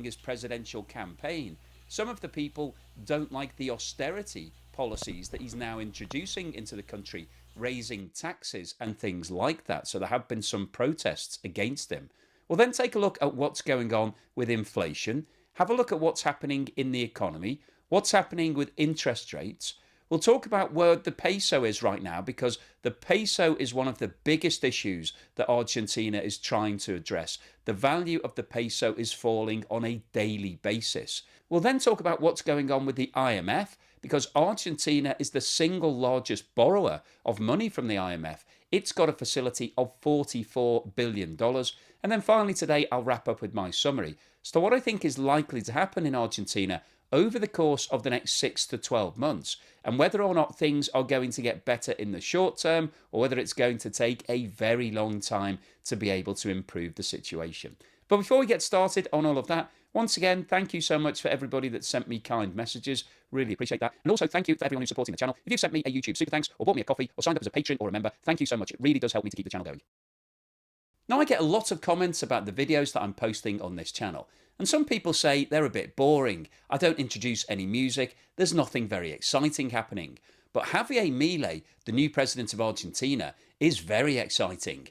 his presidential campaign, some of the people don't like the austerity policies that he's now introducing into the country, raising taxes and things like that. So there have been some protests against him. Well, then take a look at what's going on with inflation. Have a look at what's happening in the economy, what's happening with interest rates. We'll talk about where the peso is right now because the peso is one of the biggest issues that Argentina is trying to address. The value of the peso is falling on a daily basis. We'll then talk about what's going on with the IMF because Argentina is the single largest borrower of money from the IMF. It's got a facility of $44 billion. And then finally today, I'll wrap up with my summary. So what I think is likely to happen in Argentina over the course of the next 6 to 12 months, and whether or not things are going to get better in the short term, or whether it's going to take a very long time to be able to improve the situation. But before we get started on all of that, once again, thank you so much for everybody that sent me kind messages. Really appreciate that. And also thank you for everyone who's supporting the channel. If you've sent me a YouTube super thanks, or bought me a coffee, or signed up as a patron or a member, thank you so much. It really does help me to keep the channel going. Now, I get a lot of comments about the videos that I'm posting on this channel, and some people say they're a bit boring. I don't introduce any music, there's nothing very exciting happening. But Javier Milei, the new president of Argentina, is very exciting.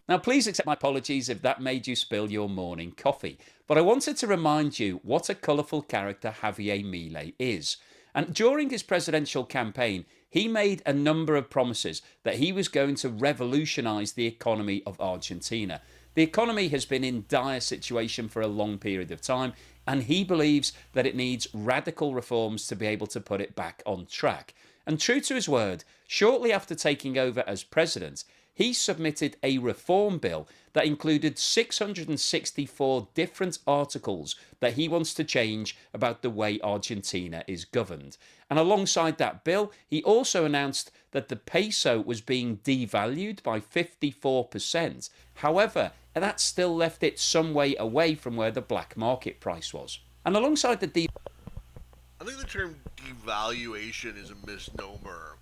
Now, please accept my apologies if that made you spill your morning coffee, but I wanted to remind you what a colourful character Javier Milei is. And during his presidential campaign, he made a number of promises that he was going to revolutionise the economy of Argentina. The economy has been in dire situation for a long period of time, and he believes that it needs radical reforms to be able to put it back on track. And true to his word, shortly after taking over as president, he submitted a reform bill that included 664 different articles that he wants to change about the way Argentina is governed. And alongside that bill, he also announced that the peso was being devalued by 54%. However, that still left it some way away from where the black market price was. And alongside the I think the term devaluation is a misnomer.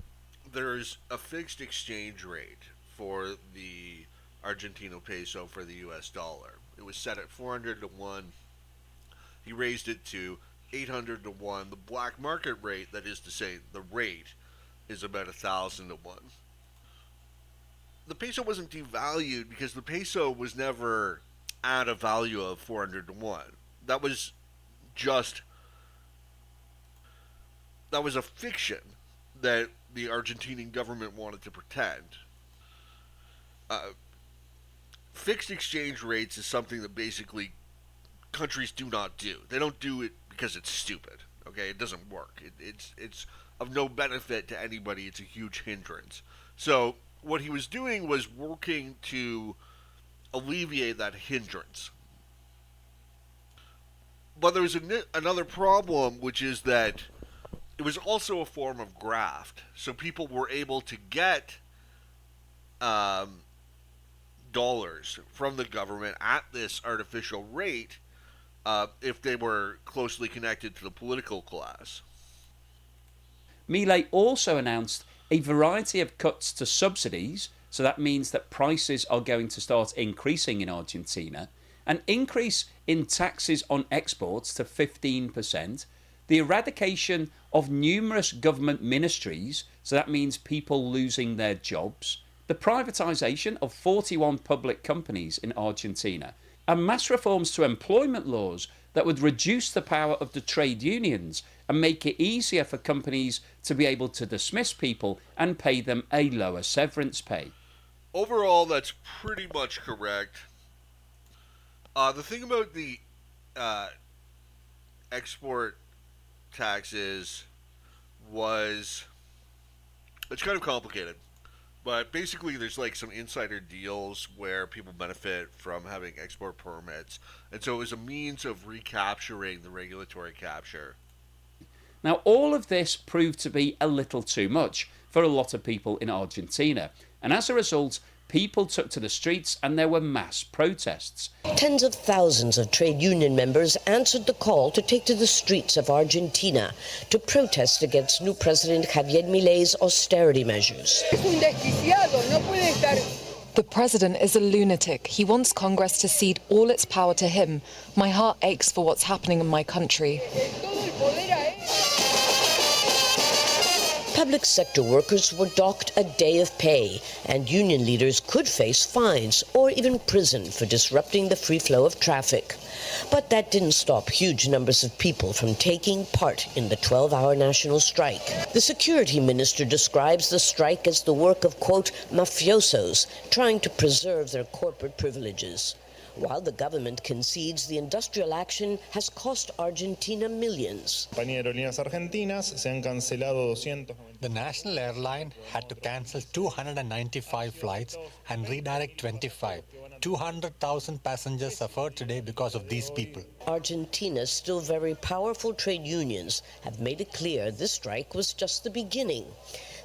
There's a fixed exchange rate for the Argentino peso for the US dollar. It was set at 400 to 1. He raised it to 800 to 1. The black market rate, that is to say, the rate, is about 1,000 to 1. The peso wasn't devalued because the peso was never at a value of 400 to 1. That was just that was a fiction that the Argentinian government wanted to pretend. Fixed exchange rates is something that basically countries do not do. They don't do it because it's stupid. Okay, it doesn't work. It's of no benefit to anybody. It's a huge hindrance. So what he was doing was working to alleviate that hindrance. But there was another problem, which is that it was also a form of graft. So people were able to get dollars from the government at this artificial rate if they were closely connected to the political class. Milei also announced a variety of cuts to subsidies, so that means that prices are going to start increasing in Argentina, an increase in taxes on exports to 15%, the eradication of numerous government ministries, so that means people losing their jobs, the privatisation of 41 public companies in Argentina, and mass reforms to employment laws that would reduce the power of the trade unions and make it easier for companies to be able to dismiss people and pay them a lower severance pay. Overall, that's pretty much correct. The thing about the export taxes was it's kind of complicated. But basically, there's like some insider deals where people benefit from having export permits, and so it was a means of recapturing the regulatory capture. Now, all of this proved to be a little too much for a lot of people in Argentina, and as a result, people took to the streets and there were mass protests. Tens of thousands of trade union members answered the call to take to the streets of Argentina to protest against new President Javier Milei's austerity measures. The president is a lunatic. He wants Congress to cede all its power to him. My heart aches for what's happening in my country. Public sector workers were docked a day of pay, and union leaders could face fines or even prison for disrupting the free flow of traffic. But that didn't stop huge numbers of people from taking part in the 12-hour national strike. The security minister describes the strike as the work of, quote, mafiosos trying to preserve their corporate privileges. While the government concedes the industrial action has cost Argentina millions. The national airline had to cancel 295 flights and redirect 25. 200,000 passengers suffered today because of these people. Argentina's still very powerful trade unions have made it clear this strike was just the beginning.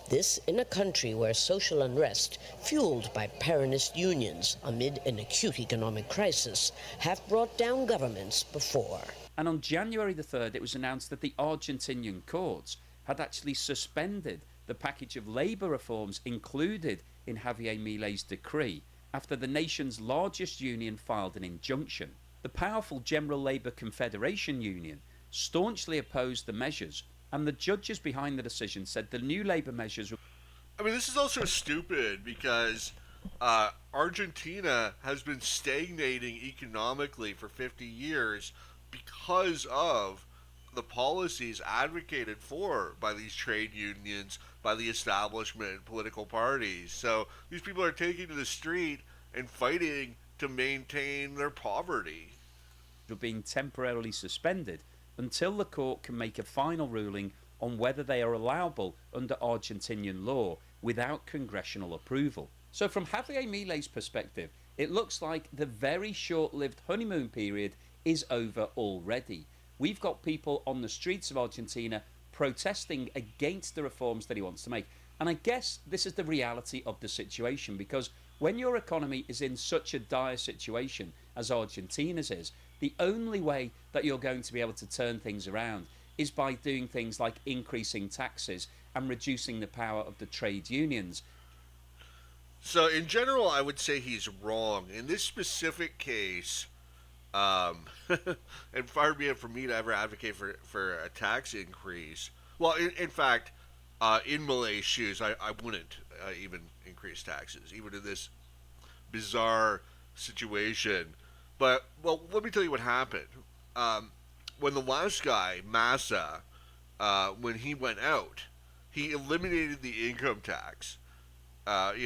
This in a country where social unrest, fueled by Peronist unions amid an acute economic crisis, have brought down governments before. And on January the 3rd, it was announced that the Argentinian courts had actually suspended the package of labour reforms included in Javier Milei's decree after the nation's largest union filed an injunction. The powerful General Labour Confederation Union staunchly opposed the measures, and the judges behind the decision said the new labour measures were... I mean, this is also stupid because Argentina has been stagnating economically for 50 years because of the policies advocated for by these trade unions, by the establishment, political parties. So these people are taking to the street and fighting to maintain their poverty. Were being temporarily suspended until the court can make a final ruling on whether they are allowable under Argentinian law without congressional approval. So from Javier Milei's perspective, it looks like the very short-lived honeymoon period is over already. We've got people on the streets of Argentina protesting against the reforms that he wants to make. And I guess this is the reality of the situation, because when your economy is in such a dire situation as Argentina's is, the only way that you're going to be able to turn things around is by doing things like increasing taxes and reducing the power of the trade unions. So in general, I would say he's wrong. In this specific case, and far be it for me to ever advocate for a tax increase. Well, in fact, in Milei's shoes, I wouldn't even increase taxes, even in this bizarre situation. But, well, let me tell you what happened. When the last guy, Massa, when he went out, he eliminated the income tax,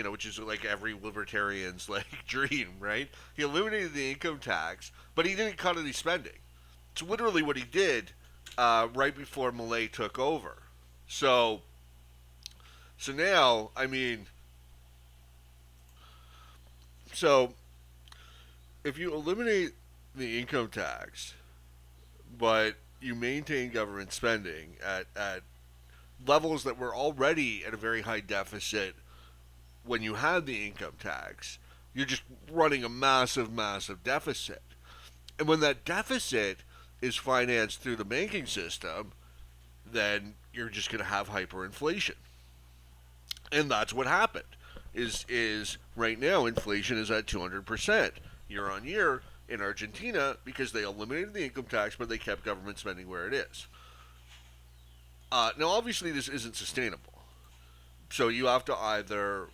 which is like every libertarian's like dream, right? He eliminated the income tax, but he didn't cut any spending. It's literally what he did right before Milei took over. So now, I mean, so if you eliminate the income tax, but you maintain government spending at levels that were already at a very high deficit when you had the income tax, you're just running a massive, massive deficit. And when that deficit is financed through the banking system, then you're just going to have hyperinflation. And that's what happened. Is right now inflation is at 200% year on year in Argentina because they eliminated the income tax, but they kept government spending where it is. Now, obviously, this isn't sustainable. So you have to either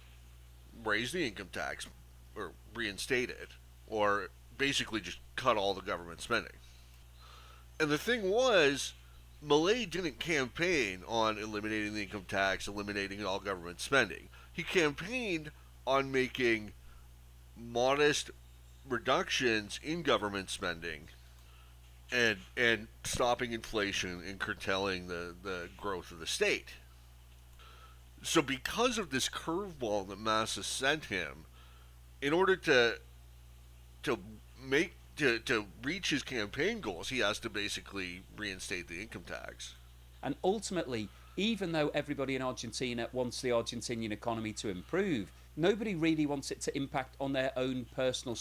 raise the income tax or reinstate it, or basically just cut all the government spending. And the thing was, Milei didn't campaign on eliminating the income tax, eliminating all government spending. He campaigned on making modest reductions in government spending and stopping inflation and curtailing the growth of the state. So because of this curveball that Massa sent him, in order to to reach his campaign goals, he has to basically reinstate the income tax. And ultimately, even though everybody in Argentina wants the Argentinian economy to improve, nobody really wants it to impact on their own personal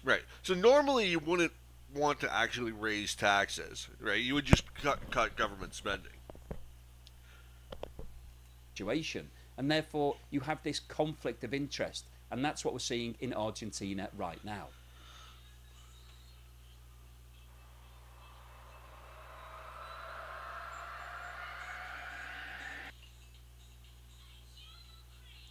Right. So normally you wouldn't want to actually raise taxes, right? You would just cut government spending. situation. And therefore, you have this conflict of interest. And that's what we're seeing in Argentina right now.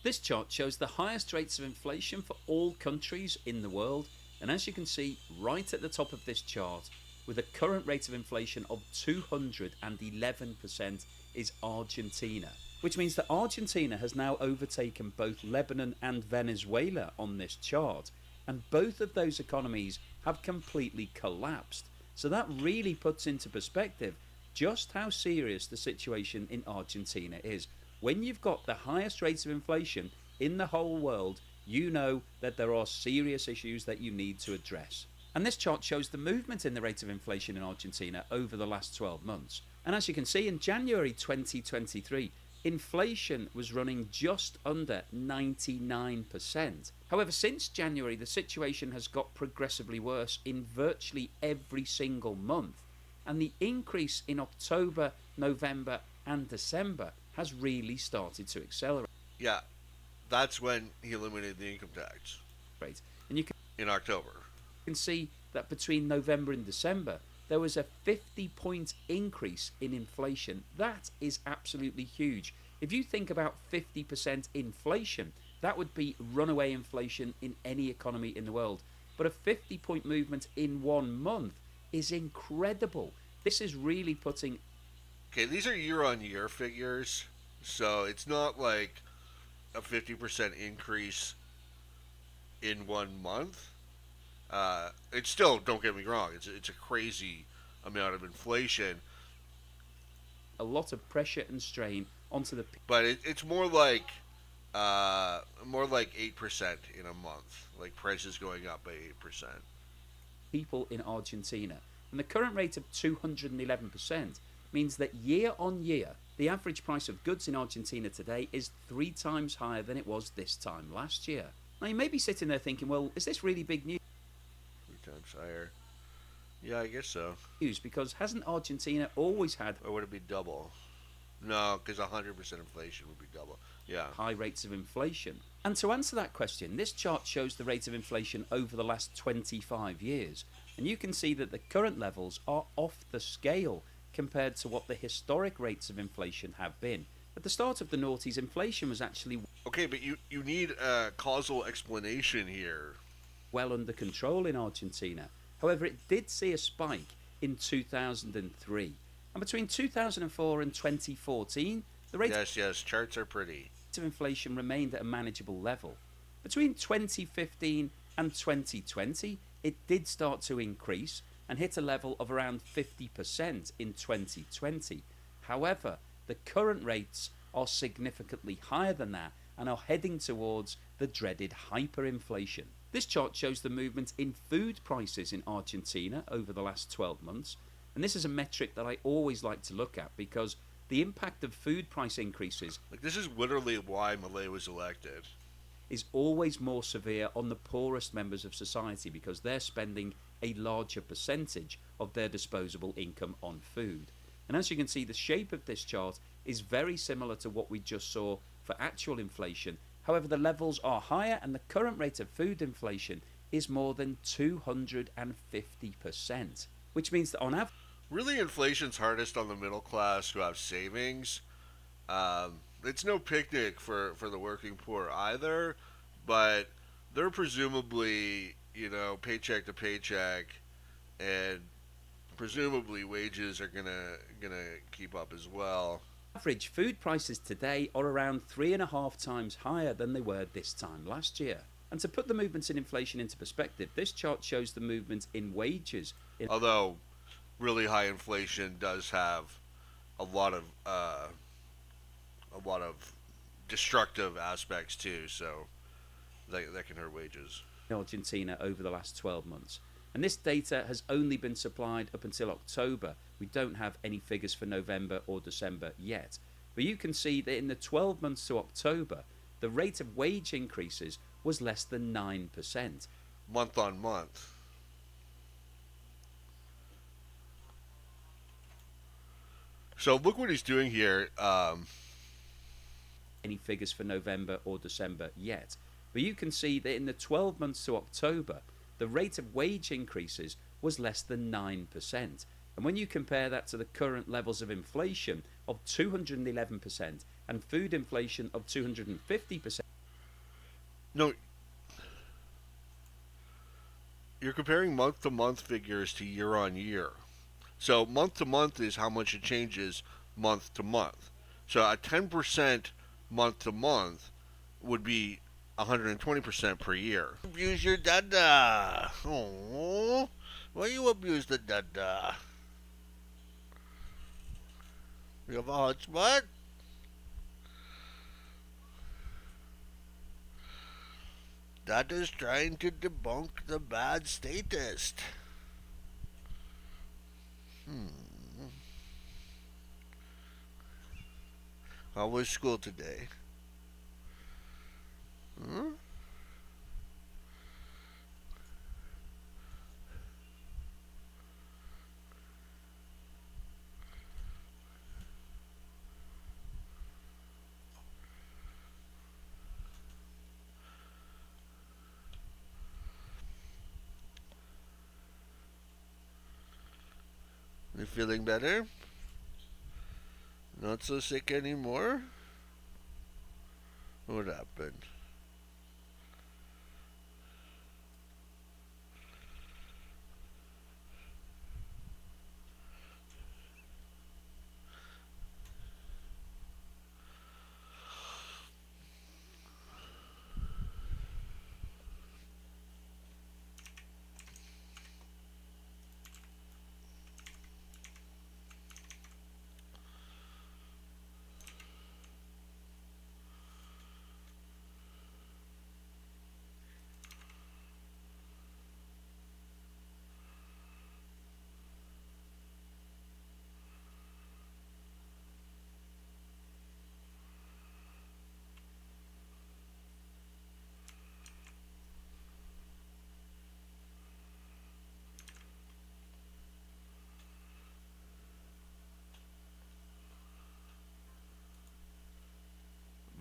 This chart shows the highest rates of inflation for all countries in the world. And as you can see, right at the top of this chart, with a current rate of inflation of 211%, is Argentina. Which means that Argentina has now overtaken both Lebanon and Venezuela on this chart. And both of those economies have completely collapsed. So that really puts into perspective just how serious the situation in Argentina is. When you've got the highest rates of inflation in the whole world, you know that there are serious issues that you need to address. And this chart shows the movement in the rate of inflation in Argentina over the last 12 months. And as you can see, in January 2023, inflation was running just under 99%. However, since January, the situation has got progressively worse in virtually every single month. And the increase in October, November, and December has really started to accelerate. Yeah, that's when he eliminated the income tax And you in October. can see that between November and December, there was a 50-point increase in inflation. That is absolutely huge. If you think about 50% inflation, that would be runaway inflation in any economy in the world. But a 50-point movement in 1 month is incredible. This is really putting... Okay, these are year-on-year figures, so it's not like a 50% increase in 1 month. It's still, don't get me wrong, it's a crazy amount of inflation. a lot of pressure and strain onto the But it's more like 8% in a month, like prices going up by 8%. people in Argentina. And the current rate of 211% means that year on year, the average price of goods in Argentina today is 3 times higher than it was this time last year. Now, you may be sitting there thinking, well, is this really big news? 3 times higher. Yeah, I guess so. Because hasn't Argentina always had Or would it be double? No, because 100% inflation would be double. Yeah. high rates of inflation? And to answer that question, this chart shows the rate of inflation over the last 25 years. And you can see that the current levels are off the scale compared to what the historic rates of inflation have been. At the start of the noughties, inflation was actually Okay, but you need a causal explanation here. well under control in Argentina. However, it did see a spike in 2003. And between 2004 and 2014, the rate Yes, charts are pretty. of inflation remained at a manageable level. Between 2015 and 2020, it did start to increase and hit a level of around 50% in 2020. However, the current rates are significantly higher than that and are heading towards the dreaded hyperinflation. This chart shows the movement in food prices in Argentina over the last 12 months. And this is a metric that I always like to look at because the impact of food price increases Like, this is literally why Milei was elected. is always more severe on the poorest members of society because they're spending a larger percentage of their disposable income on food. And as you can see, the shape of this chart is very similar to what we just saw for actual inflation. However, the levels are higher and the current rate of food inflation is more than 250%, which means that on average, Really, inflation's hardest on the middle class who have savings. It's no picnic for the working poor either, but they're presumably, paycheck to paycheck, and presumably wages are gonna keep up as well. average food prices today are around 3.5 times higher than they were this time last year. And to put the movements in inflation into perspective, this chart shows the movement in wages in Although, really high inflation does have a lot of destructive aspects too. So that can hurt wages. Argentina over the last 12 months. And this data has only been supplied up until October. We don't have any figures for November or December yet. But you can see that in the 12 months to October, the rate of wage increases was less than 9%. Month on month. So look what he's doing here. Any figures for November or December yet. But you can see that in the 12 months to October, the rate of wage increases was less than 9%. And when you compare that to the current levels of inflation of 211% and food inflation of 250%. No, you're comparing month to month figures to year on year. So month to month is how much it changes month to month. So a 10% month to month would be 120% per year. Abuse your dada. Oh, why you abuse the dada? You have a hotspot? That is trying to debunk the bad statist. How was school today? Hmm? You feeling better? Not so sick anymore? What happened?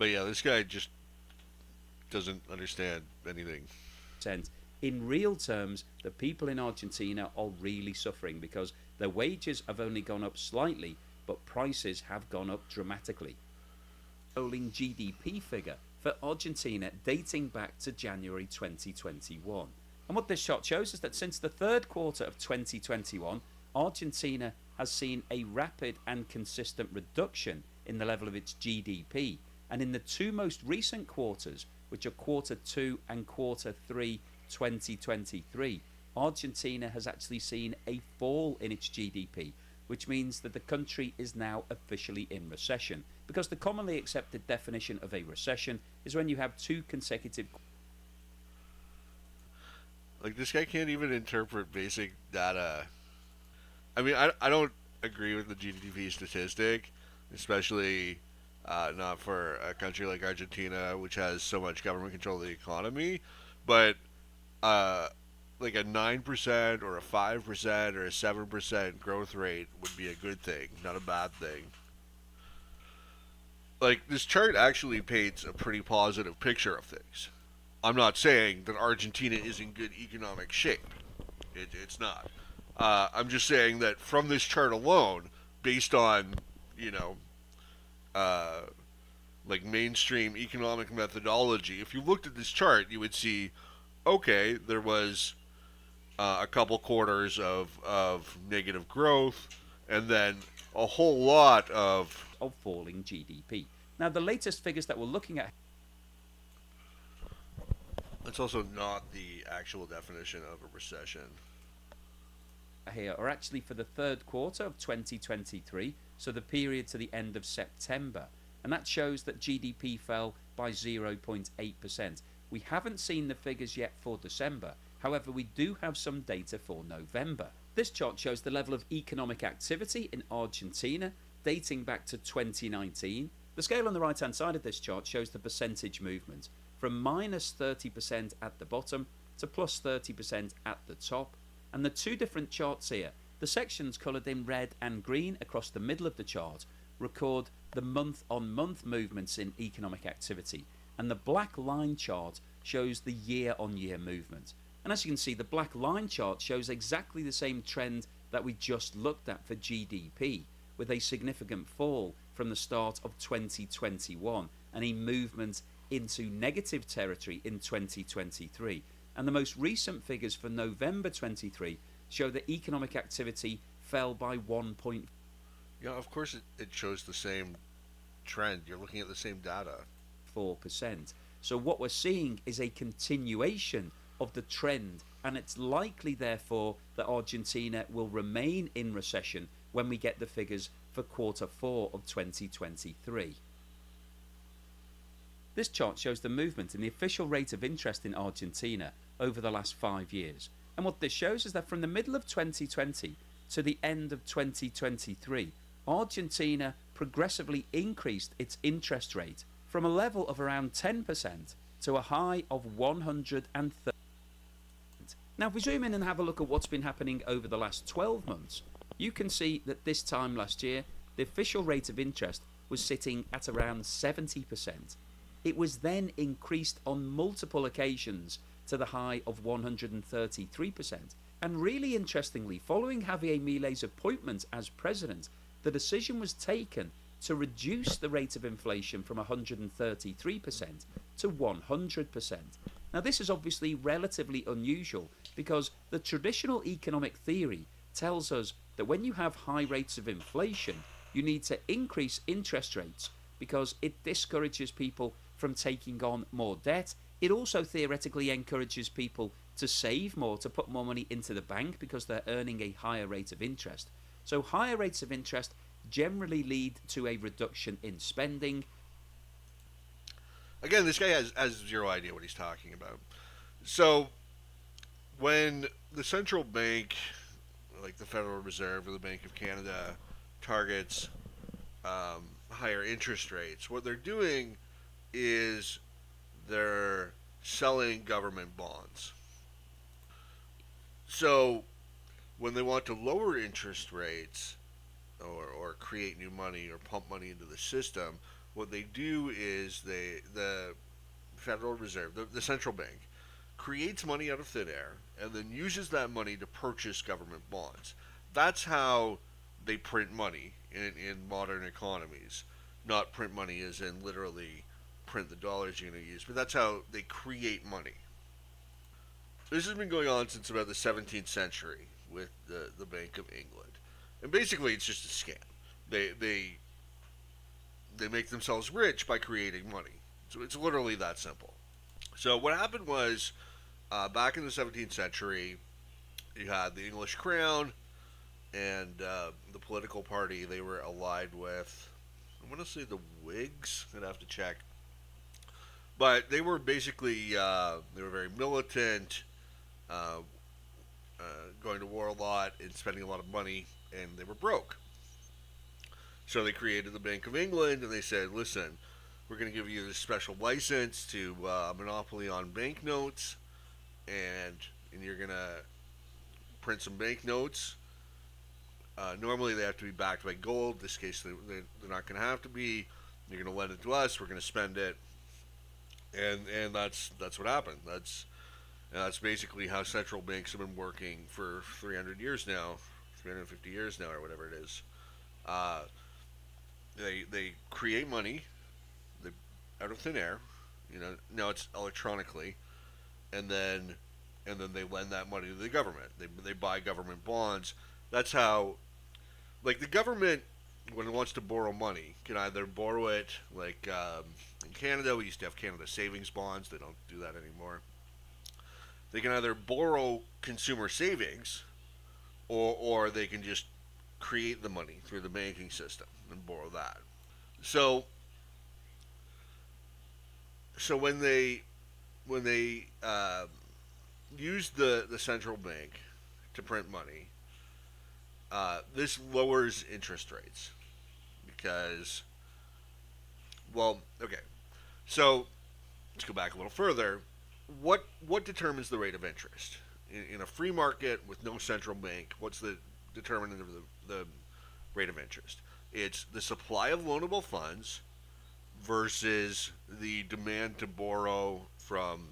But yeah, this guy just doesn't understand anything. In real terms, the people in Argentina are really suffering because their wages have only gone up slightly, but prices have gone up dramatically. Rolling GDP figure for Argentina dating back to January 2021. And what this chart shows is that since the third quarter of 2021, Argentina has seen a rapid and consistent reduction in the level of its GDP. And in the two most recent quarters, which are quarter 2 and quarter 3 2023, Argentina has actually seen a fall in its GDP, which means that the country is now officially in recession. Because the commonly accepted definition of a recession is when you have two consecutive. Like, this guy can't even interpret basic data. I mean, I don't agree with the GDP statistic, especially not for a country like Argentina, which has so much government control of the economy. But uh, like a 9% or a 5% or a 7% growth rate would be a good thing, not a bad thing. Like, this chart actually paints a pretty positive picture of things. I'm not saying that Argentina is in good economic shape. It's not. I'm just saying that from this chart alone, based on, you know, uh, like mainstream economic methodology, if you looked at this chart, you would see, okay, there was a couple quarters of negative growth, and then a whole lot of Falling GDP. Now, the latest figures that we're looking at. It's also not the actual definition of a recession. Here are actually for the third quarter of 2023, so the period to the end of September. and that shows that GDP fell by 0.8%. We haven't seen the figures yet for December. However, we do have some data for November. This chart shows the level of economic activity in Argentina dating back to 2019. The scale on the right hand side of this chart shows the percentage movement from minus 30% at the bottom to plus 30% at the top. And the two different charts here, the sections coloured in red and green across the middle of the chart, record the month on month movements in economic activity, and the black line chart shows the year on year movement. And as you can see, the black line chart shows exactly the same trend that we just looked at for GDP, with a significant fall from the start of 2021 and a movement into negative territory in 2023. And the most recent figures for November 23 show that economic activity fell by 1.4%. Yeah, of course it shows the same trend. You're looking at the same data. So what we're seeing is a continuation of the trend, and it's likely therefore that Argentina will remain in recession when we get the figures for quarter 4 of 2023. This chart shows the movement in the official rate of interest in Argentina over the last 5 years. And what this shows is that from the middle of 2020 to the end of 2023, Argentina progressively increased its interest rate from a level of around 10% to a high of 130%. Now, if we zoom in and have a look at what's been happening over the last 12 months, you can see that this time last year, the official rate of interest was sitting at around 70%. It was then increased on multiple occasions to the high of 133%. And really interestingly, following Javier Milei's appointment as president, the decision was taken to reduce the rate of inflation from 133% to 100%. Now, this is obviously relatively unusual because the traditional economic theory tells us that when you have high rates of inflation, you need to increase interest rates because it discourages people from taking on more debt. It also theoretically encourages people to save more, to put more money into the bank because they're earning a higher rate of interest. So higher rates of interest generally lead to a reduction in spending. Again, this guy has zero idea what he's talking about. So, when the central bank, like the Federal Reserve or the Bank of Canada, targets higher interest rates, what they're doing is they're selling government bonds. So, when they want to lower interest rates or create new money or pump money into the system, what they do is the Federal Reserve, the central bank, creates money out of thin air and then uses that money to purchase government bonds. That's how they print money in modern economies. Not print money as in literally print the dollars you're going to use, but that's how they create money. This has been going on since about the 17th century with the Bank of England. And basically it's just a scam. They make themselves rich by creating money. So it's literally that simple. So what happened was, back in the 17th century, you had the English crown and the political party they were allied with. I want to say the Whigs. I'd have to check. But they were basically, they were very militant, going to war a lot and spending a lot of money, and they were broke. So they created the Bank of England, and they said, listen, we're going to give you this special license to monopoly on banknotes, and you're going to print some banknotes. Normally they have to be backed by gold. In this case, they're not going to have to be. You're going to lend it to us. We're going to spend it. And that's what happened. That's basically how central banks have been working for 300 years now, 350 years now, or whatever it is. They create money, out of thin air. Now it's electronically, and then they lend that money to the government. They buy government bonds. That's how, like, the government, when it wants to borrow money, can either borrow it, like in Canada, we used to have Canada savings bonds. They don't do that anymore. They can either borrow consumer savings, or they can just create the money through the banking system and borrow that. So So when they use the central bank to print money, this lowers interest rates because, well, okay. So let's go back a little further. What determines the rate of interest in a free market with no central bank? What's the determinant of the rate of interest? It's the supply of loanable funds versus the demand to borrow from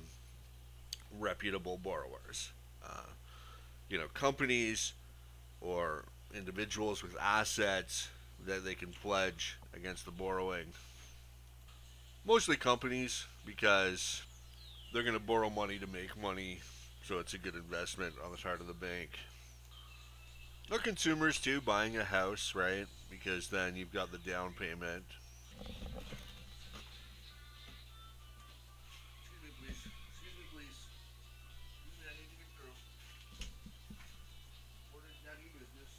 reputable borrowers. Uh, companies or individuals with assets that they can pledge against the borrowing. Mostly companies because they're going to borrow money to make money, so it's a good investment on the part of the bank. Or consumers too, buying a house, right? Because then you've got the down payment. Excuse me, please. Excuse me, please. Excuse me, I need to get through. What is that business?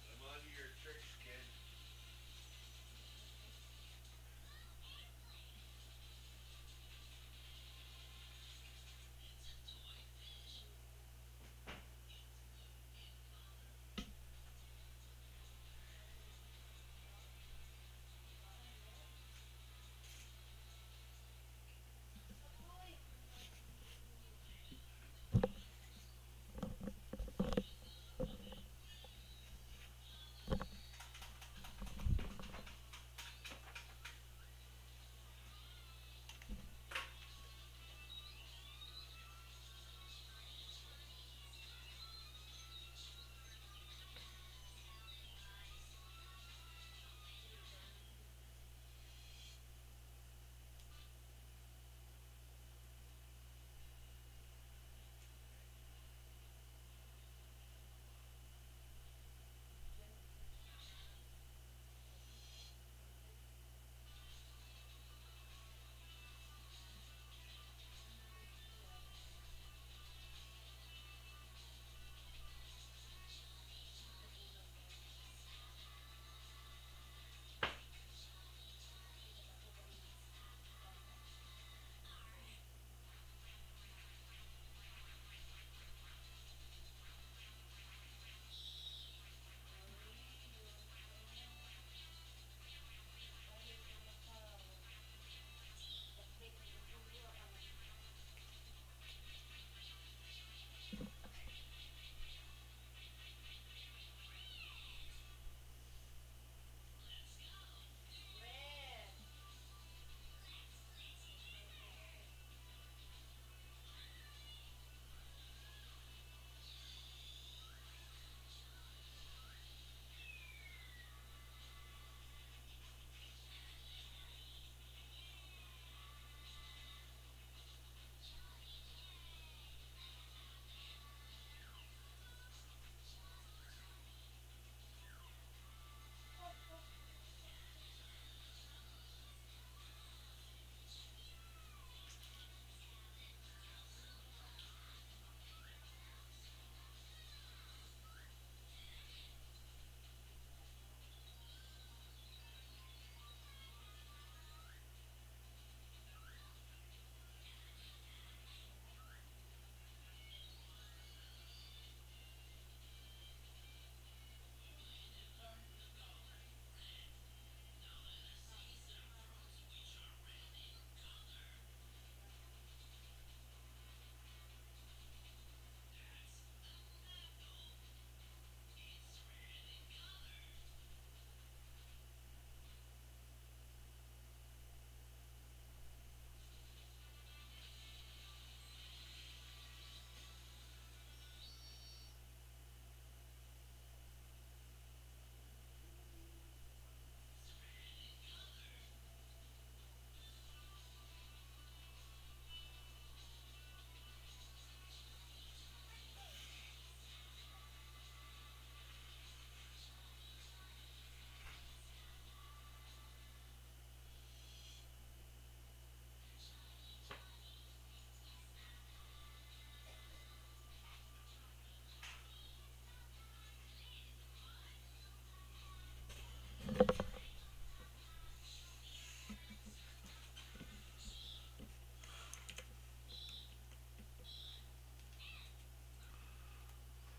I'm on to your tricks, kid.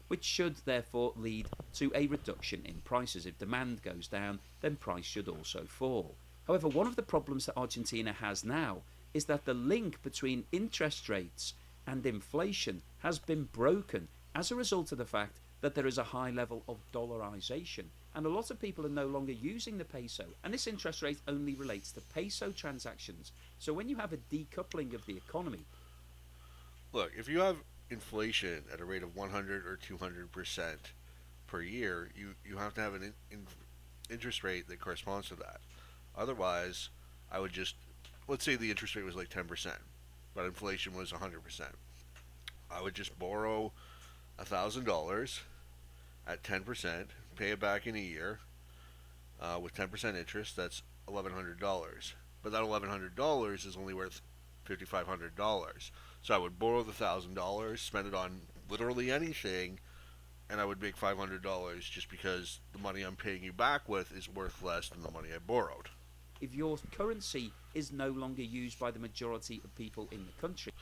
which should therefore lead to a reduction in prices. If demand goes down, then price should also fall. However, one of the problems that Argentina has now is that the link between interest rates and inflation has been broken as a result of the fact that there is a high level of dollarization, and a lot of people are no longer using the peso, and this interest rate only relates to peso transactions. So when you have a decoupling of the economy, Look, if you have inflation at a rate of 100 or 200% per year, you have to have an interest rate that corresponds to that. Otherwise, I would just, let's say the interest rate was like 10%, but inflation was 100%. I would just borrow $1,000 at 10%, pay it back in a year with 10% interest. That's $1,100. But that $1,100 is only worth $5,500. So I would borrow the $1,000, spend it on literally anything, and I would make $500 just because the money I'm paying you back with is worth less than the money I borrowed. if your currency is no longer used by the majority of people in the country,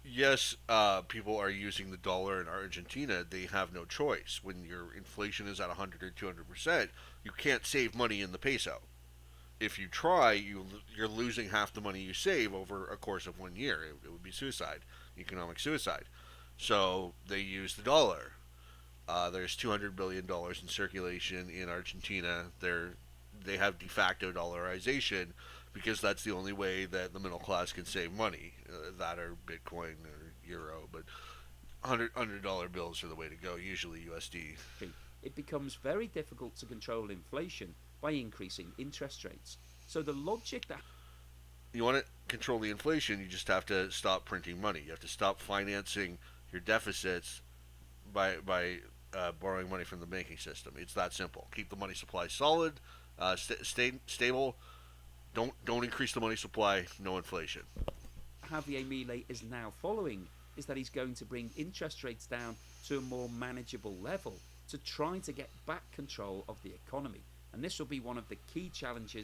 Yes, people are using the dollar in Argentina. They have no choice. When your inflation is at 100 or 200%, you can't save money in the peso. If you try, you're losing half the money you save over a course of 1 year. It would be suicide, economic suicide. So they use the dollar. There's $200 billion in circulation in Argentina. They have de facto dollarization because that's the only way that the middle class can save money. That or Bitcoin or Euro, but $100 bills are the way to go. Usually USD. it becomes very difficult to control inflation by increasing interest rates. So the logic that You want to control the inflation, you just have to stop printing money. You have to stop financing your deficits by borrowing money from the banking system. It's that simple. Keep the money supply solid, stay stable. Don't increase the money supply. No inflation. Javier Milei is now following is that he's going to bring interest rates down to a more manageable level to try to get back control of the economy. And this will be one of the key challenges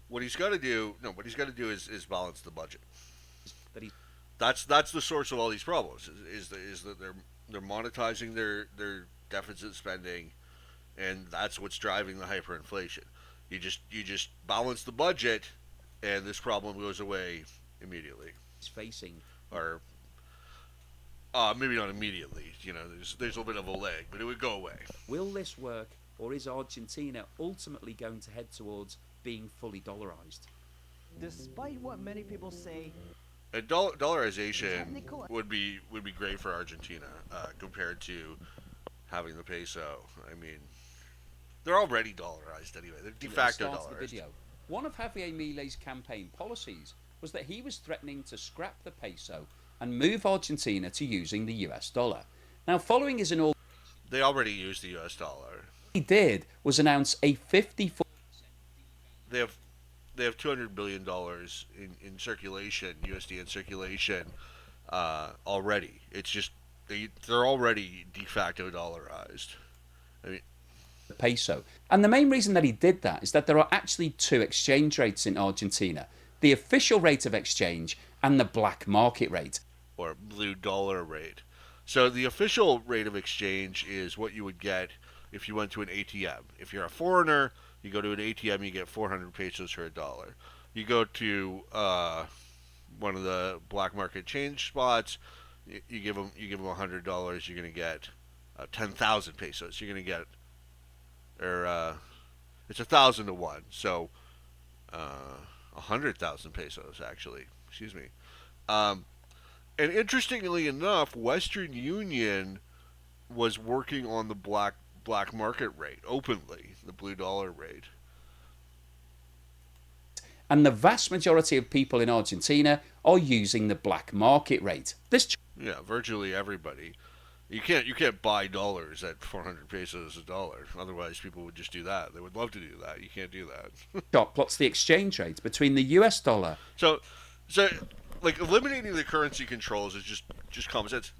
What he's got to do, no, what he's got to do is balance the budget. that he That's the source of all these problems. Is that they're monetizing their deficit spending, and that's what's driving the hyperinflation. You just balance the budget, and this problem goes away immediately, is facing. or maybe not immediately. There's a little bit of a lag, but it would go away. Will this work, or is Argentina ultimately going to head towards being fully dollarized? Despite what many people say, And dollarization would be great for Argentina compared to having the peso. I mean, they're already dollarized anyway. They're de facto Start of the dollarized. video. One of Javier Milei's campaign policies was that he was threatening to scrap the peso and move Argentina to using the US dollar. Now, following his inauguration, They already use the U.S. dollar. he did was announce a 54 They have $200 billion in circulation, USD in circulation already. It's just they're already de facto dollarized. I mean, peso. And the main reason that he did that is that there are actually two exchange rates in Argentina: the official rate of exchange and the black market rate. or blue dollar rate. So the official rate of exchange is what you would get if you went to an ATM. If you're a foreigner, you go to an ATM, you get 400 pesos for $1. You go to one of the black market change spots, you give them $100, you're gonna get 10,000 pesos. You're gonna get, or it's 1,000 to 1, so 100,000 pesos actually. Excuse me. And interestingly enough, Western Union was working on the black market rate openly, the blue dollar rate. And the vast majority of people in Argentina are using the black market rate. This Yeah, virtually everybody. You can't buy dollars at 400 pesos a dollar. Otherwise, people would just do that. They would love to do that. You can't do that. chart plots the exchange rate between the US dollar. So like eliminating the currency controls is just common sense.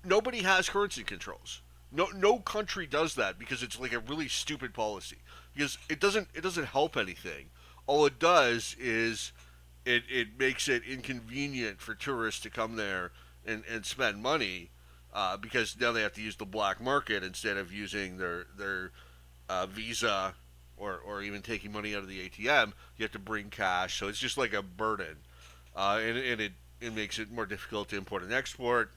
Nobody has currency controls. No country does that because it's like a really stupid policy. Because it doesn't help anything. All it does is it makes it inconvenient for tourists to come there and spend money. because now they have to use the black market instead of using their Visa or even taking money out of the ATM. You have to bring cash, so it's just like a burden, and it makes it more difficult to import and export.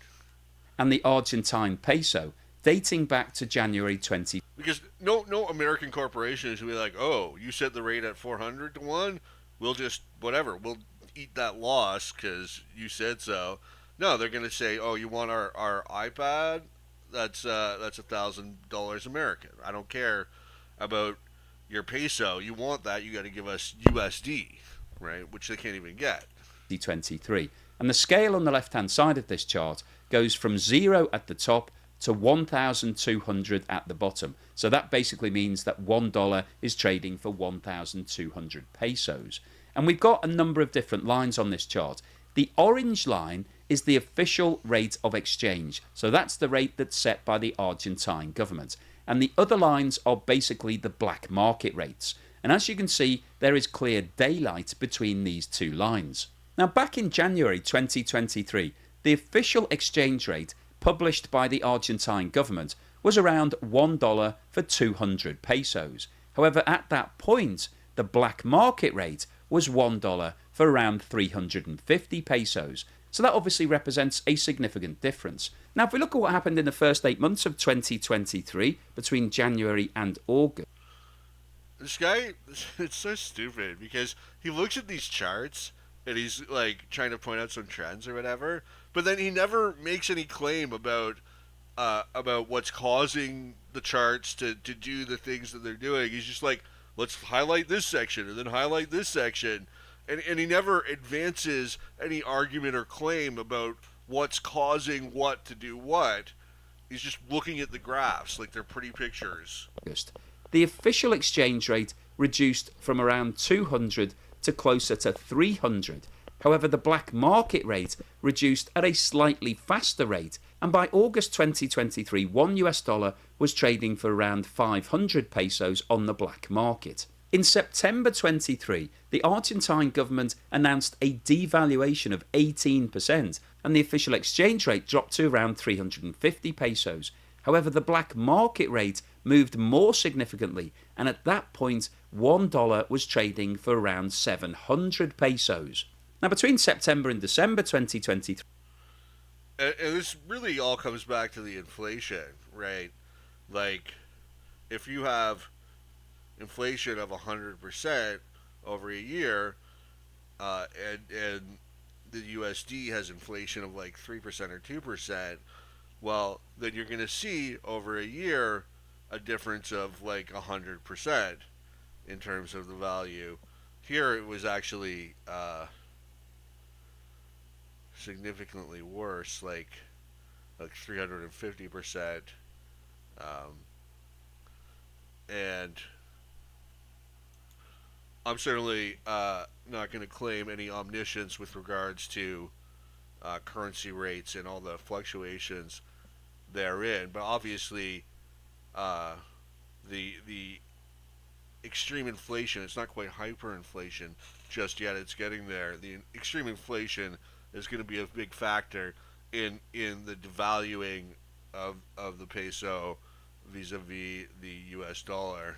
And the Argentine peso, dating back to January 20. Because no American corporation is going to be like, oh, you set the rate at 400 to 1, we'll just, whatever, we'll eat that loss because you said so. No, they're going to say, oh, you want our iPad? That's $1,000 American. I don't care about your peso. You want that, you got to give us USD, right? Which they can't even get. 2023. And the scale on the left-hand side of this chart goes from 0 at the top to 1,200 at the bottom. So that basically means that $1 is trading for 1,200 pesos. And we've got a number of different lines on this chart. The orange line is the official rate of exchange. So that's the rate that's set by the Argentine government. And the other lines are basically the black market rates. And as you can see, there is clear daylight between these two lines. Now, back in January 2023, the official exchange rate published by the Argentine government was around $1 for 200 pesos. However, at that point, the black market rate was $1 for around 350 pesos. So that obviously represents a significant difference. Now, if we look at what happened in the first 8 months of 2023, between January and August. This guy, it's so stupid because he looks at these charts and he's like trying to point out some trends or whatever, but then he never makes any claim about what's causing the charts to do the things that they're doing. He's just like, let's highlight this section and then highlight this section. And he never advances any argument or claim about what's causing what to do what. He's just looking at the graphs like they're pretty pictures. The official exchange rate reduced from around 200 to closer to 300. However, the black market rate reduced at a slightly faster rate, and by August 2023, $1 was trading for around 500 pesos on the black market. In September 23, the Argentine government announced a devaluation of 18%, and the official exchange rate dropped to around 350 pesos. However, the black market rate moved more significantly, and at that point, $1 was trading for around 700 pesos. Now, between September and December 2023, and this really all comes back to the inflation, right? Like, if you have inflation of 100% over a year, and the USD has inflation of like 3% or 2%, well, then you're going to see over a year a difference of like 100% in terms of the value. Here it was actually significantly worse, like 350%, and I'm certainly not going to claim any omniscience with regards to currency rates and all the fluctuations therein, but obviously the extreme inflation, it's not quite hyperinflation just yet, it's getting there. The extreme inflation is going to be a big factor in the devaluing of the peso vis-a-vis the US dollar.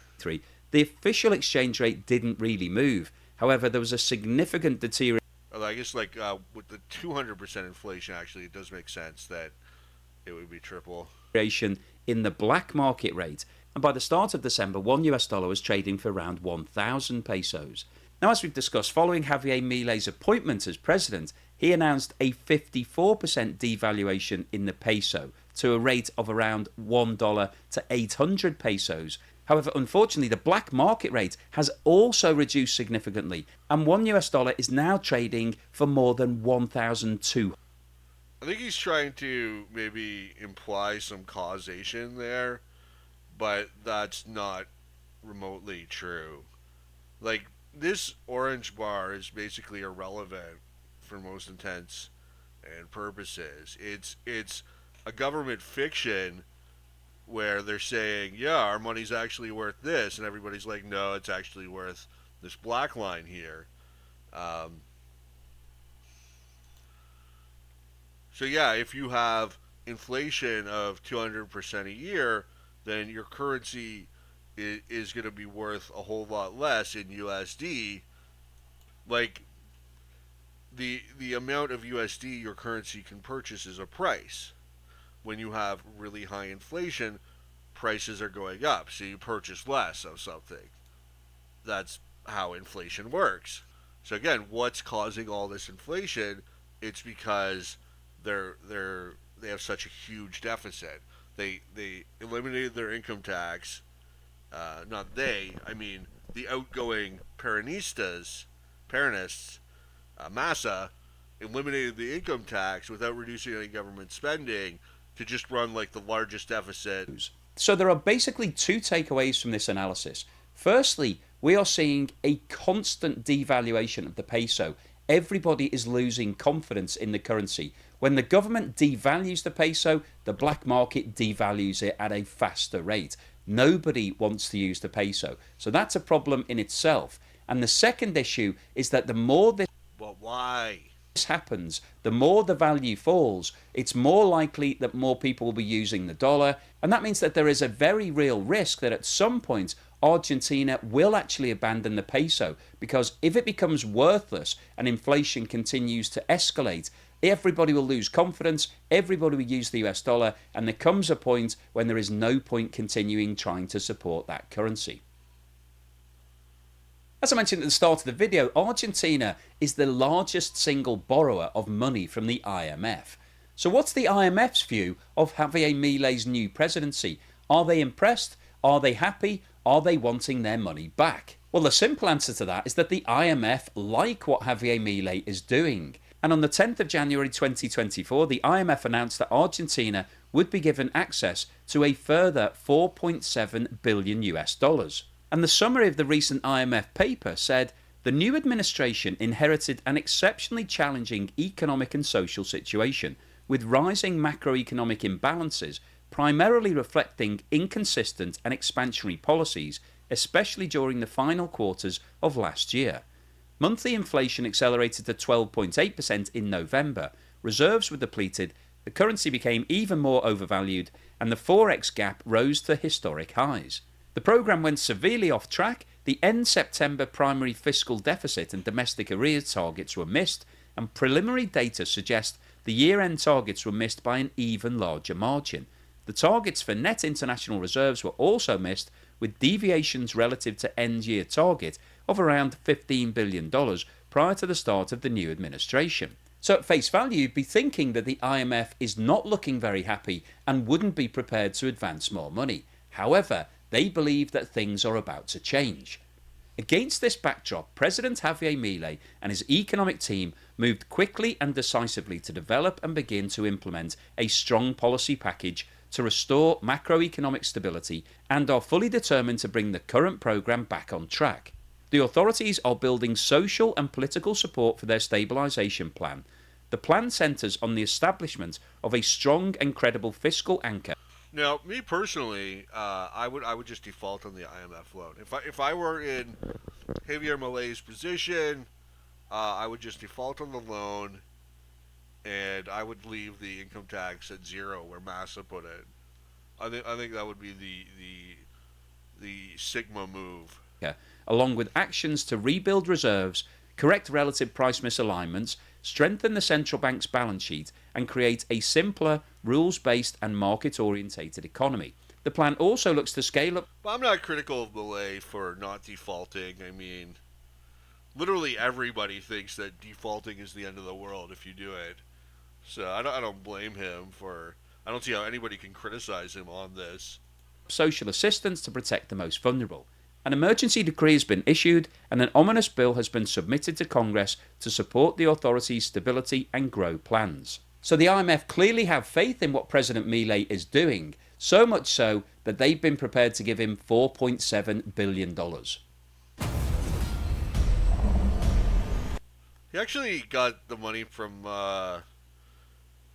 the official exchange rate didn't really move. However, there was a significant deterioration. I guess like with the 200% inflation, actually, it does make sense that it would be triple. In the black market rate, and by the start of December, $1 was trading for around 1,000 pesos. Now, as we've discussed, following Javier Milei's appointment as president, he announced a 54% devaluation in the peso to a rate of around $1 to 800 pesos. However, unfortunately, the black market rate has also reduced significantly, and $1 is now trading for more than 1,200. I think he's trying to maybe imply some causation there, but that's not remotely true. Like, this orange bar is basically irrelevant for most intents and purposes. It's a government fiction where they're saying, yeah, our money's actually worth this, and everybody's like, no, it's actually worth this black line here. So yeah, if you have inflation of 200% a year, then your currency is going to be worth a whole lot less in USD. Like the amount of USD your currency can purchase is a price. When you have really high inflation, prices are going up, so you purchase less of something. That's how inflation works. So again, what's causing all this inflation? It's because they have such a huge deficit. They eliminated their income tax. Not they. I mean the outgoing Peronists, Massa, eliminated the income tax without reducing any government spending to just run like the largest deficit. So there are basically two takeaways from this analysis. Firstly, we are seeing a constant devaluation of the peso. Everybody is losing confidence in the currency. When the government devalues the peso, the black market devalues it at a faster rate. Nobody wants to use the peso. So that's a problem in itself. And the second issue is that the more this But why? happens, the more the value falls, it's more likely that more people will be using the dollar. And that means that there is a very real risk that at some point Argentina will actually abandon the peso, because if it becomes worthless and inflation continues to escalate, everybody will lose confidence, everybody will use the US dollar, and there comes a point when there is no point continuing trying to support that currency. As I mentioned at the start of the video, Argentina is the largest single borrower of money from the IMF. So what's the IMF's view of Javier Milei's new presidency? Are they impressed? Are they happy? Are they wanting their money back? Well, the simple answer to that is that the IMF like what Javier Milei is doing. And on the 10th of January 2024, the IMF announced that Argentina would be given access to a further 4.7 billion US dollars. And the summary of the recent IMF paper said, the new administration inherited an exceptionally challenging economic and social situation, with rising macroeconomic imbalances primarily reflecting inconsistent and expansionary policies, especially during the final quarters of last year. Monthly inflation accelerated to 12.8% in November, reserves were depleted, the currency became even more overvalued, and the forex gap rose to historic highs. The programme went severely off track, the end September primary fiscal deficit and domestic arrears targets were missed, and preliminary data suggest the year-end targets were missed by an even larger margin. The targets for net international reserves were also missed, with deviations relative to end-year target of around $15 billion prior to the start of the new administration. So at face value, you'd be thinking that the IMF is not looking very happy and wouldn't be prepared to advance more money. However, they believe that things are about to change. Against this backdrop, President Javier Milei and his economic team moved quickly and decisively to develop and begin to implement a strong policy package to restore macroeconomic stability and are fully determined to bring the current programme back on track. The authorities are building social and political support for their stabilisation plan. The plan centres on the establishment of a strong and credible fiscal anchor. Now, me personally, I would just default on the IMF loan. If I were in Javier Milei's position, I would just default on the loan, and I would leave the income tax at zero where Massa put it. I think that would be the Sigma move. Along with actions to rebuild reserves, correct relative price misalignments, strengthen the central bank's balance sheet, and create a simpler, rules-based and market-orientated economy. The plan also looks to scale up. But I'm not critical of Milei for not defaulting. I mean, literally everybody thinks that defaulting is the end of the world if you do it. So I don't blame him for. I don't see how anybody can criticize him on this. Social assistance to protect the most vulnerable. An emergency decree has been issued and an ominous bill has been submitted to Congress to support the authorities' stability and grow plans. So the IMF clearly have faith in what President Milei is doing, so much so that they've been prepared to give him $4.7 billion. He actually got the money from,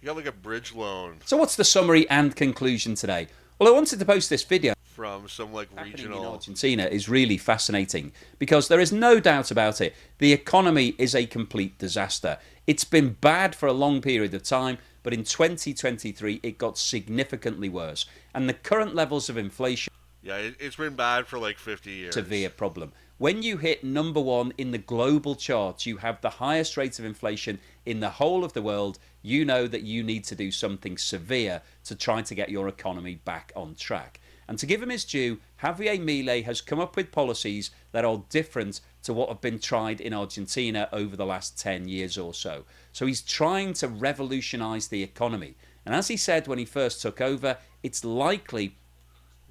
he got like a bridge loan. So what's the summary and conclusion today? Well, I wanted to post this video From some like regional. in Argentina is really fascinating because there is no doubt about it. The economy is a complete disaster. It's been bad for a long period of time. but in 2023 it got significantly worse. And the current levels of inflation, Yeah, it's been bad for like 50 years. severe problem. When you hit number one in the global charts, you have the highest rate of inflation in the whole of the world. You know that you need to do something severe to try to get your economy back on track. And to give him his due, Javier Milei has come up with policies that are different to what have been tried in Argentina over the last 10 years or so. So he's trying to revolutionize the economy. And as he said when he first took over, it's likely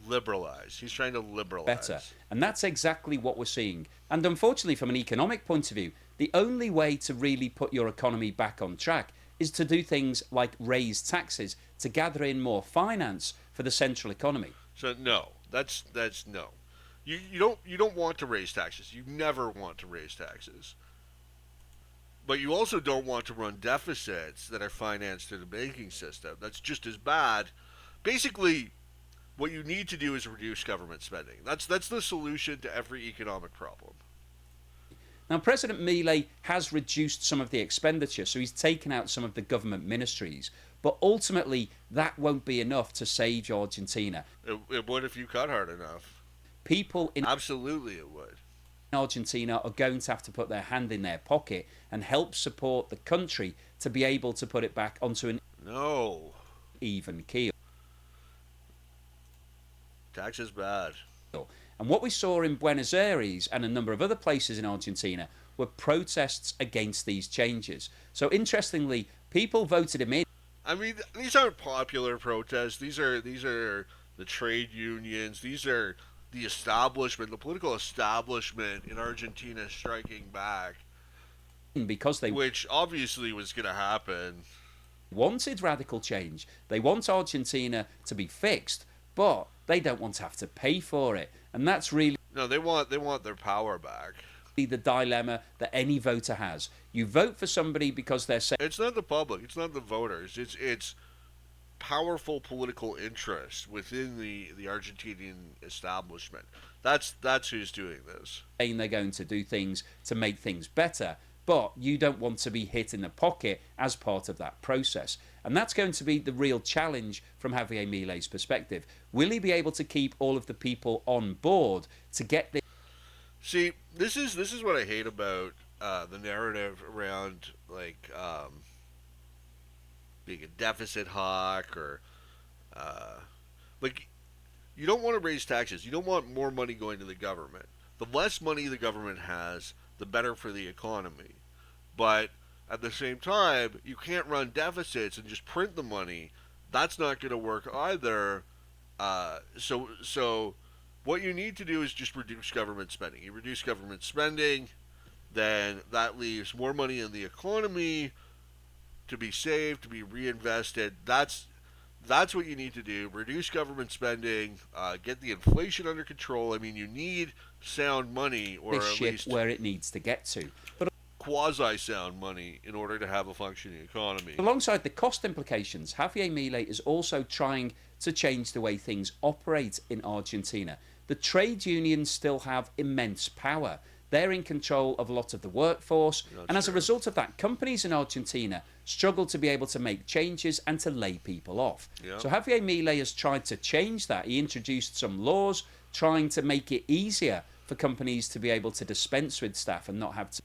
Liberalize. He's trying to liberalize. better. And that's exactly what we're seeing. And unfortunately, from an economic point of view, the only way to really put your economy back on track is to do things like raise taxes to gather in more finance for the central economy. So no, that's no. You don't want to raise taxes. You never want to raise taxes. But you also don't want to run deficits that are financed through the banking system. That's just as bad. Basically, what you need to do is reduce government spending. That's the solution to every economic problem. Now, President Milei has reduced some of the expenditure, so he's taken out some of the government ministries. But ultimately, that won't be enough to save Argentina. It would if you cut hard enough. People in Absolutely, it would. Argentina are going to have to put their hand in their pocket and help support the country to be able to put it back onto an No, even keel. tax is bad. And what we saw in Buenos Aires and a number of other places in Argentina were protests against these changes. So interestingly, people voted him in. I mean, these aren't popular protests. These are the trade unions. These are the establishment, the political establishment in Argentina striking back, Because they which obviously was going to happen. wanted radical change. They want Argentina to be fixed, but they don't want to have to pay for it. And that's really No, they want their power back. the dilemma that any voter has. You vote for somebody because they're saying It's not the public. It's not the voters. It's powerful political interests within the Argentinian establishment. That's who's doing this. they're going to do things to make things better, but you don't want to be hit in the pocket as part of that process. And that's going to be the real challenge from Javier Milei's perspective. Will he be able to keep all of the people on board to get this See, this is what I hate about the narrative around being a deficit hawk or like you don't want to raise taxes. You don't want more money going to the government. The less money the government has, the better for the economy. But at the same time, you can't run deficits and just print the money. That's not going to work either. So what you need to do is just reduce government spending. You reduce government spending, then that leaves more money in the economy to be saved, to be reinvested. That's what you need to do. Reduce government spending, get the inflation under control. I mean, you need sound money, or at ship least where it needs to get to. But quasi-sound money in order to have a functioning economy. alongside the cost implications, Javier Milei is also trying to change the way things operate in Argentina. The trade unions still have immense power. They're in control of a lot of the workforce, and as a result of that, companies in Argentina struggle to be able to make changes and to lay people off. Yeah. So Javier Milei has tried to change that. He introduced some laws trying to make it easier for companies to be able to dispense with staff and not have to.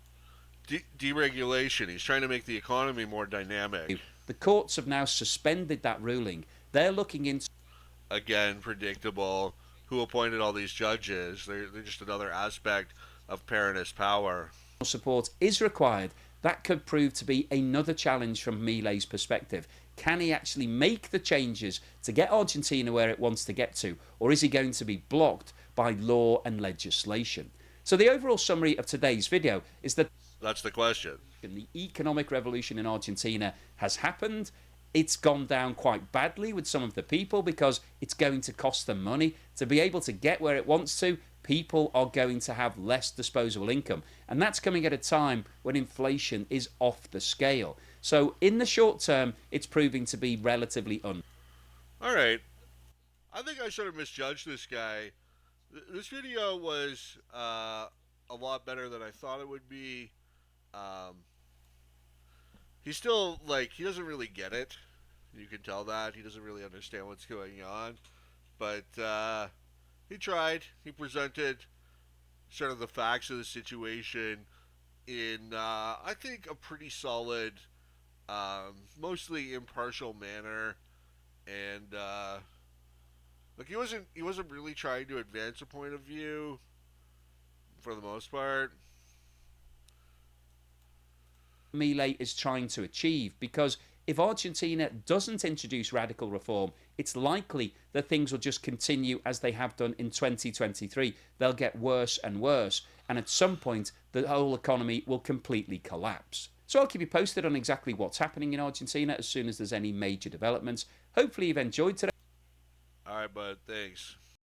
Deregulation. He's trying to make the economy more dynamic. The courts have now suspended that ruling. They're looking into Again, predictable. Who appointed all these judges? They're just another aspect of Peronist power. support is required. That could prove to be another challenge from Milei's perspective. Can he actually make the changes to get Argentina where it wants to get to, or is he going to be blocked by law and legislation? So the overall summary of today's video is that That's the question. the economic revolution in Argentina has happened. It's gone down quite badly with some of the people because it's going to cost them money. To be able to get where it wants to, people are going to have less disposable income. And that's coming at a time when inflation is off the scale. So in the short term, it's proving to be relatively All right. I think I should have misjudged this guy. This video was a lot better than I thought it would be. He's still, he doesn't really get it. You can tell that he doesn't really understand what's going on, but he tried. He presented sort of the facts of the situation in, I think, a pretty solid, mostly impartial manner, and like he wasn't really trying to advance a point of view for the most part. Milei is trying to achieve, because if Argentina doesn't introduce radical reform, it's likely that things will just continue as they have done in 2023. They'll get worse and worse, and at some point, the whole economy will completely collapse. So I'll keep you posted on exactly what's happening in Argentina as soon as there's any major developments. Hopefully, you've enjoyed today. All right, bud. Thanks.